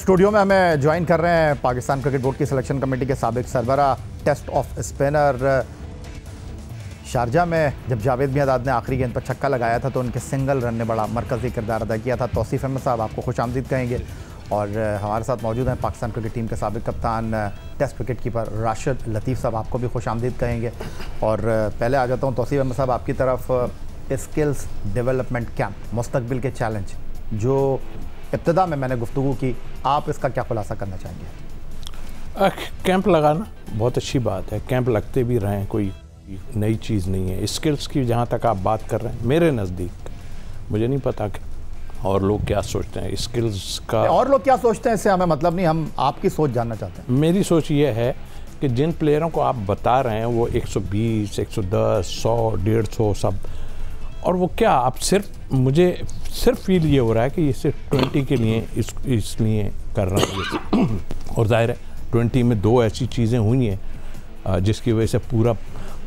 Studio में हमें join कर रहे हैं पाकिस्तान क्रिकेट बोर्ड की सिलेक्शन कमेटी के साबिक सरबरा, टेस्ट ऑफ स्पिनर। शारजा में जब जावेद मियांदाद ने आखिरी गेंद पर छक्का लगाया था तो उनके सिंगल रन ने बड़ा मरकज़ी किरदार अदा किया था। तौसीफ अहमद साहब, आपको खुशामदीद कहेंगे। और हमारे साथ मौजूद हैं पाकिस्तान क्रिकेट टीम के साबिक कप्तान, टेस्ट विकेट कीपर राशिद लतीफ़ साहब, आपको भी खुशामदीद कहेंगे। और पहले आ जाता हूँ तौसीफ अहमद साहब आपकी तरफ। स्किल्स डेवलपमेंट कैंप, मुस्तकबिल के चैलेंज, जो इब्तिदा में मैंने गुफ्तगू की, आप इसका क्या खुलासा करना चाहेंगे? कैंप लगाना बहुत अच्छी बात है, कैंप लगते भी रहें, कोई नई चीज़ नहीं है। स्किल्स की जहाँ तक आप बात कर रहे हैं, मेरे नज़दीक, मुझे नहीं पता कि और लोग क्या सोचते हैं स्किल्स का। और लोग क्या सोचते हैं इससे हमें मतलब नहीं, हम आपकी सोच जानना चाहते हैं। मेरी सोच ये है कि जिन प्लेयरों को आप बता रहे हैं वो 120, 110, 100, 150 सब, और वो क्या आप मुझे सिर्फ फील ये हो रहा है कि ये सिर्फ 20 के लिए इसलिए कर रहे हैं। और जाहिर है 20 में दो ऐसी चीज़ें हुई हैं जिसकी वजह से पूरा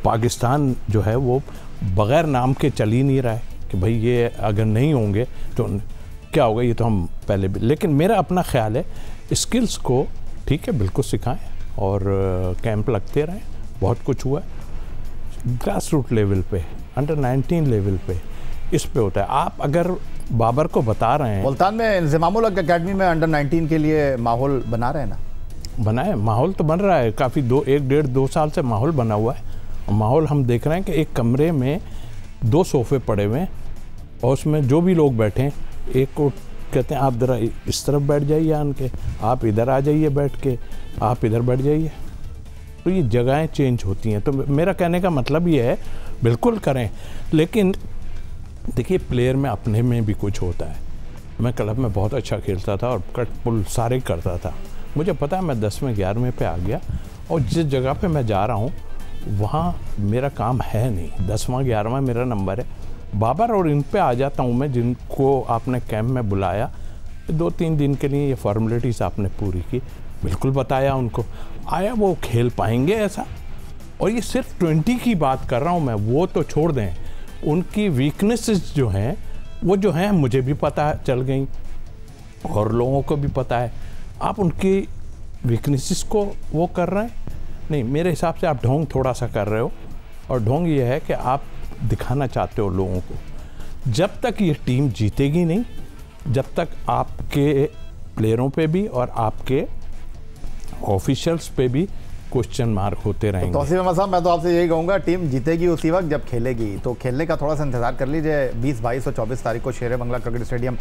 पाकिस्तान जो है वो बग़ैर नाम के चल ही नहीं रहा है कि भाई ये अगर नहीं होंगे तो क्या होगा। ये तो हम पहले भी, लेकिन मेरा अपना ख्याल है स्किल्स को ठीक है बिल्कुल सिखाएं और कैंप लगते रहें। बहुत कुछ हुआ है ग्रास रूट लेवल पे, अंडर 19 लेवल पे, इस पे होता है। आप अगर बाबर को बता रहे हैं, मुल्तान में इंज़मामुल हक अकेडमी में अंडर 19 के लिए माहौल बना रहे हैं ना? बनाए, माहौल तो बन रहा है काफ़ी, 1-1.5-2 साल से माहौल बना हुआ है। माहौल हम देख रहे हैं कि एक कमरे में 2 सोफ़े पड़े हुए हैं और उसमें जो भी लोग बैठे हैं, एक को कहते हैं आप ज़रा इस तरफ बैठ जाइए आन के, आप इधर आ जाइए बैठ के, आप इधर बैठ जाइए। तो ये जगहें चेंज होती हैं। तो मेरा कहने का मतलब ये है बिल्कुल करें, लेकिन देखिए प्लेयर में अपने में भी कुछ होता है। मैं क्लब में बहुत अच्छा खेलता था और कट पुल सारे करता था, मुझे पता है मैं 10वें 11वें पे आ गया और जिस जगह पे मैं जा रहा हूँ वहाँ मेरा काम है नहीं, 10वां 11वां मेरा नंबर है। बाबर और इन पे आ जाता हूँ मैं, जिनको आपने कैंप में बुलाया 2-3 दिन के लिए, ये फॉर्मेलिटीज़ आपने पूरी की, बिल्कुल बताया उनको, आया वो खेल पाएंगे ऐसा। और ये सिर्फ 20 की बात कर रहा हूँ मैं, वो तो छोड़ दें, उनकी वीकनेसेस जो हैं वो जो हैं मुझे भी पता चल गई और लोगों को भी पता है। आप उनकी वीकनेसेस को वो कर रहे हैं नहीं, मेरे हिसाब से आप ढोंग थोड़ा सा कर रहे हो। और ढोंग ये है कि आप दिखाना चाहते हो लोगों को, जब तक ये टीम जीतेगी नहीं, जब तक आपके प्लेयरों पे भी और आपके ऑफिशियल्स पे भी क्वेश्चन मार्क होते रहेंगे। तौसीफ अहमद साहब, मैं तो आपसे यही कहूँगा, टीम जीतेगी उसी वक्त जब खेलेगी, तो खेलने का थोड़ा सा इंतजार कर लीजिए। 20, 22 और 24 तारीख को शेर बंगला क्रिकेट स्टेडियम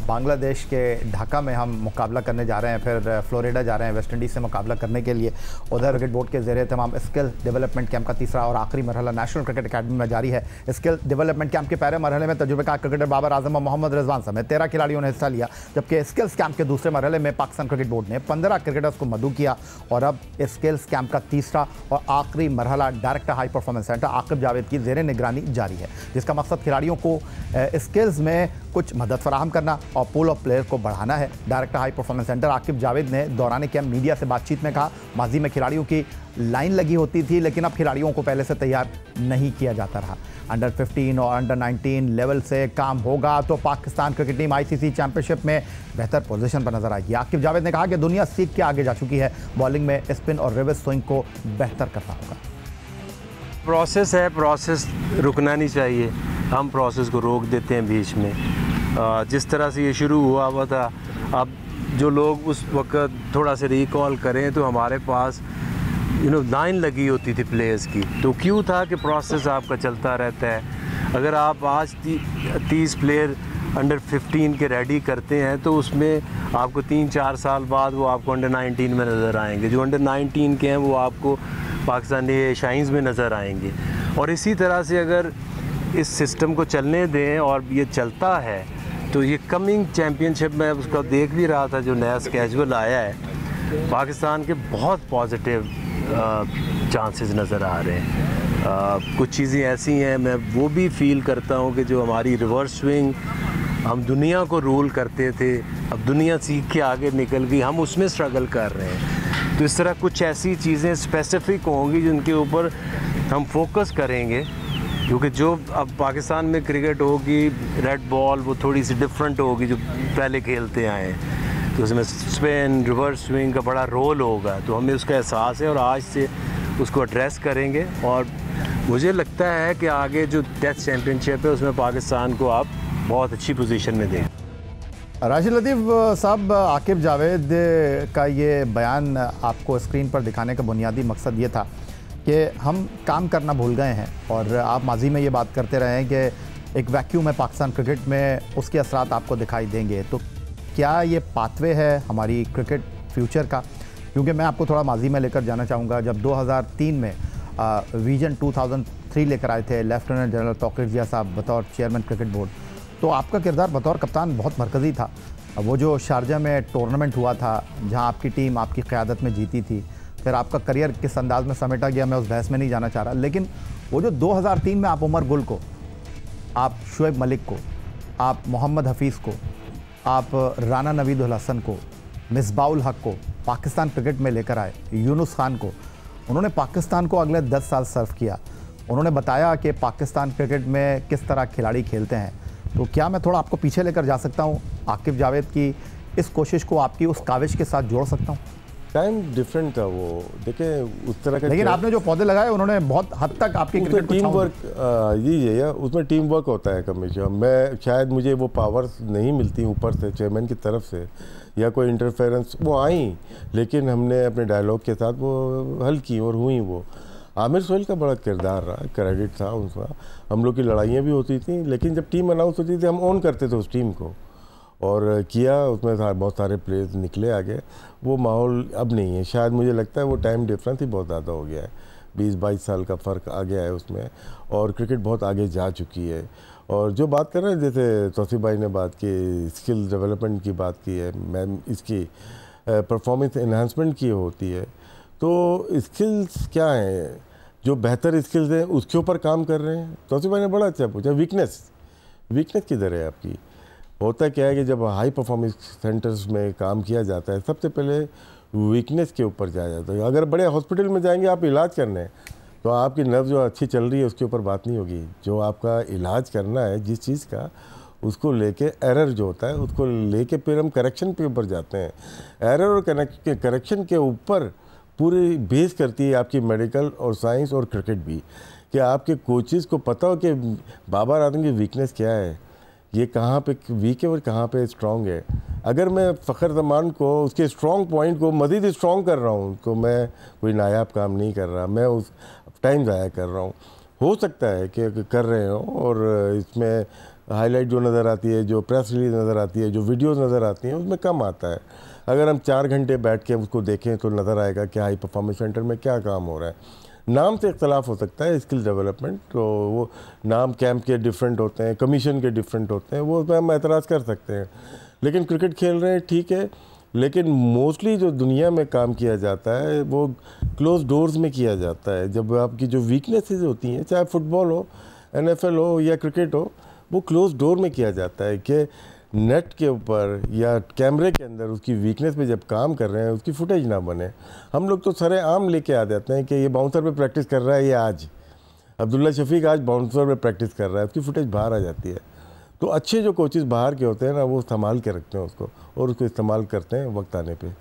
बांग्लादेश के ढाका में हम मुकाबला करने जा रहे हैं, फिर फ्लोरिडा जा रहे हैं वेस्ट इंडीज़ से मुकाबला करने के लिए। उधर क्रिकेट बोर्ड के ज़ेरे तमाम स्किल डेवलपमेंट कैंप का तीसरा और आखिरी मरहला नेशनल क्रिकेट अकेडमी में जारी है। स्किल डेवलपमेंट कैंप के पहले मरहले में तजुर्बेकार क्रिकेटर बाबर आजम और मोहम्मद रिजवान समेत 13 खिलाड़ियों ने हिस्सा लिया, जबकि स्किल्स कैंप के दूसरे मरहले में पाकिस्तान क्रिकेट बोर्ड ने 15 क्रिकेटर्स को मदऊ किया। और अब स्किल्स कैंप का तीसरा और आखिरी मरहला director high performance centre Aqib Javed की ज़ेरे निगरानी जारी है, जिसका मकसद खिलाड़ियों को स्किल्स में कुछ मदद फराहम करना और पूल ऑफ प्लेयर को बढ़ाना है। Director high performance centre Aqib Javed ने दौरान कैंप मीडिया से बातचीत में कहा, माजी में खिलाड़ियों की लाइन लगी होती थी, लेकिन अब खिलाड़ियों को पहले से तैयार नहीं किया जाता रहा। अंडर 15 और अंडर 19 लेवल से काम होगा तो Pakistan cricket team ICC championship में बेहतर पोजीशन पर नजर आएगी। आकिब जावेद ने कहा कि दुनिया सीख के आगे जा चुकी है, बॉलिंग में स्पिन और रिवर्स स्विंग को बेहतर करना होगा। प्रोसेस है, प्रोसेस रुकना नहीं चाहिए, हम प्रोसेस को रोक देते हैं बीच में। जिस तरह से ये शुरू हुआ था, अब जो लोग उस वक्त थोड़ा सा रिकॉल करें तो हमारे पास लाइन लगी होती थी प्लेयर्स की, तो क्यों था कि प्रोसेस आपका चलता रहता है। अगर आप आज 30 प्लेयर अंडर 15 के रेडी करते हैं तो उसमें आपको 3-4 साल बाद वो आपको अंडर 19 में नज़र आएंगे, जो अंडर 19 के हैं वो आपको पाकिस्तानी शाइन्स में नज़र आएंगे। और इसी तरह से अगर इस सिस्टम को चलने दें और ये चलता है तो ये कमिंग चैम्पियनशिप में उसका देख भी रहा था, जो नया स्केजुअल आया है, पाकिस्तान के बहुत पॉजिटिव चांसेस नज़र आ रहे हैं। कुछ चीज़ें ऐसी हैं, मैं वो भी फील करता हूँ कि जो हमारी रिवर्स स्विंग हम दुनिया को रूल करते थे, अब दुनिया सीख के आगे निकल गई, हम उसमें स्ट्रगल कर रहे हैं। तो इस तरह कुछ ऐसी चीज़ें स्पेसिफिक होंगी जिनके ऊपर हम फोकस करेंगे, क्योंकि जो अब पाकिस्तान में क्रिकेट होगी, रेड बॉल वो थोड़ी सी डिफरेंट होगी जो पहले खेलते आए हैं। तो उसमें स्पिन रिवर्स स्विंग का बड़ा रोल होगा, तो हमें उसका एहसास है और आज से उसको एड्रेस करेंगे। और मुझे लगता है कि आगे जो टेस्ट चैम्पियनशिप है उसमें पाकिस्तान को आप बहुत अच्छी पोजीशन में दें। राशिद लतीफ़ साहब, आकिब जावेद का ये बयान आपको स्क्रीन पर दिखाने का बुनियादी मकसद ये था कि हम काम करना भूल गए हैं, और आप माजी में ये बात करते रहे हैं कि एक वैक्यूम है पाकिस्तान क्रिकेट में, उसके असरात आपको दिखाई देंगे। तो क्या ये पाथवे है हमारी क्रिकेट फ्यूचर का? क्योंकि मैं आपको थोड़ा माजी में लेकर जाना चाहूँगा। जब 2003 में विजन 2003 लेकर आए थे लेफ्टिनेंट जनरल तौक़ीर जिया साहब बतौर चेयरमैन क्रिकेट बोर्ड, तो आपका किरदार बतौर कप्तान बहुत मरकज़ी था। वो जो शारजा में टूर्नामेंट हुआ था जहां आपकी टीम आपकी क़यादत में जीती थी, फिर आपका करियर किस अंदाज में समेटा गया मैं उस बहस में नहीं जाना चाह रहा, लेकिन वो जो 2003 में आप उमर गुल को, आप शुएब मलिक को, आप मोहम्मद हफीज़ को, आप राना नवीदुल हसन को, मिसबाउल हक को पाकिस्तान क्रिकेट में लेकर आए, यूनुस खान को, उन्होंने पाकिस्तान को अगले 10 साल सर्व किया। उन्होंने बताया कि पाकिस्तान क्रिकेट में किस तरह खिलाड़ी खेलते हैं। तो क्या मैं थोड़ा आपको पीछे लेकर जा सकता हूँ, आकिब जावेद की इस कोशिश को आपकी उस काविश के साथ जोड़ सकता हूँ? टाइम डिफरेंट था वो, देखिए उस तरह का, लेकिन आपने जो पौधे लगाए उन्होंने बहुत हद तक आपकी क्रिकेट को टीम वर्क यही है यार, उसमें टीम वर्क होता है हमेशा। मैं शायद मुझे वो पावर्स नहीं मिलती ऊपर से चेयरमैन की तरफ से या कोई इंटरफेरेंस, वो आई लेकिन हमने अपने डायलॉग के साथ वो हल की और हुई। वो आमिर सोहेल का बड़ा किरदार रहा, क्रेडिट था उसका। हम लोग की लड़ाइयाँ भी होती थी, लेकिन जब टीम अनाउंस होती थी हम ऑन करते थे उस टीम को और किया, उसमें बहुत सारे प्लेयर्स निकले आगे। वो माहौल अब नहीं है, शायद मुझे लगता है वो टाइम डिफरेंस ही बहुत ज़्यादा हो गया है, 20-22 साल का फ़र्क आ गया है उसमें, और क्रिकेट बहुत आगे जा चुकी है। और जो बात कर रहे हैं, जैसे तौसीफ भाई ने बात की, स्किल डेवलपमेंट की बात की है, मैम इसकी परफॉर्मेंस इन्हांसमेंट की होती है, तो स्किल्स क्या हैं, जो बेहतर स्किल्स हैं उसके ऊपर काम कर रहे हैं। तौसीफ भाई ने बड़ा अच्छा पूछा, वीकनेस किधर है आपकी? होता क्या है कि जब हाई परफॉर्मेंस सेंटर्स में काम किया जाता है, सबसे पहले वीकनेस के ऊपर जाया जाता है। अगर बड़े हॉस्पिटल में जाएंगे आप इलाज करने, तो आपकी नर्व जो अच्छी चल रही है उसके ऊपर बात नहीं होगी। जो आपका इलाज करना है जिस चीज़ का, उसको लेके एरर जो होता है उसको लेके फिर हम करेक्शन के ऊपर जाते हैं। एरर और करेक्शन के ऊपर पूरी बेस करती है आपकी मेडिकल और साइंस और क्रिकेट भी, कि आपके कोचेज़ को पता हो कि बाबर आजम की वीकनेस क्या है, ये कहाँ पे वीक है और कहाँ पे स्ट्रॉन्ग है। अगर मैं फ़खर ज़मान को उसके स्ट्रॉन्ग पॉइंट को मज़ीद स्ट्रॉन्ग कर रहा हूँ तो मैं कोई नायाब काम नहीं कर रहा, मैं उस टाइम ज़ाया कर रहा हूँ। हो सकता है कि कर रहे हो, और इसमें हाईलाइट जो नज़र आती है, जो प्रेस रिलीज नज़र आती है, जो वीडियोस नज़र आती हैं, उसमें कम आता है। अगर हम 4 घंटे बैठ के उसको देखें तो नज़र आएगा कि हाई परफॉर्मेंस सेंटर में क्या काम हो रहा है। नाम से इख्तलाफ हो सकता है, स्किल डेवलपमेंट, तो वो नाम कैंप के डिफरेंट होते हैं, कमीशन के डिफरेंट होते हैं, वो हम एतराज़ कर सकते हैं। लेकिन क्रिकेट खेल रहे हैं ठीक है, लेकिन मोस्टली जो दुनिया में काम किया जाता है वो क्लोज डोर्स में किया जाता है। जब आपकी जो वीकनेसेस होती हैं, चाहे फुटबॉल हो, NFL हो या क्रिकेट हो, वो क्लोज डोर में किया जाता है कि नेट के ऊपर या कैमरे के अंदर उसकी वीकनेस पे जब काम कर रहे हैं उसकी फुटेज ना बने। हम लोग तो सरे आम लेके आ जाते हैं कि ये बाउंसर पे प्रैक्टिस कर रहा है, ये आज अब्दुल्ला शफीक आज बाउंसर पे प्रैक्टिस कर रहा है, उसकी फुटेज बाहर आ जाती है। तो अच्छे जो कोचेज़ बाहर के होते हैं ना, वो संभाल के रखते हैं उसको और उसको इस्तेमाल करते हैं वक्त आने पे।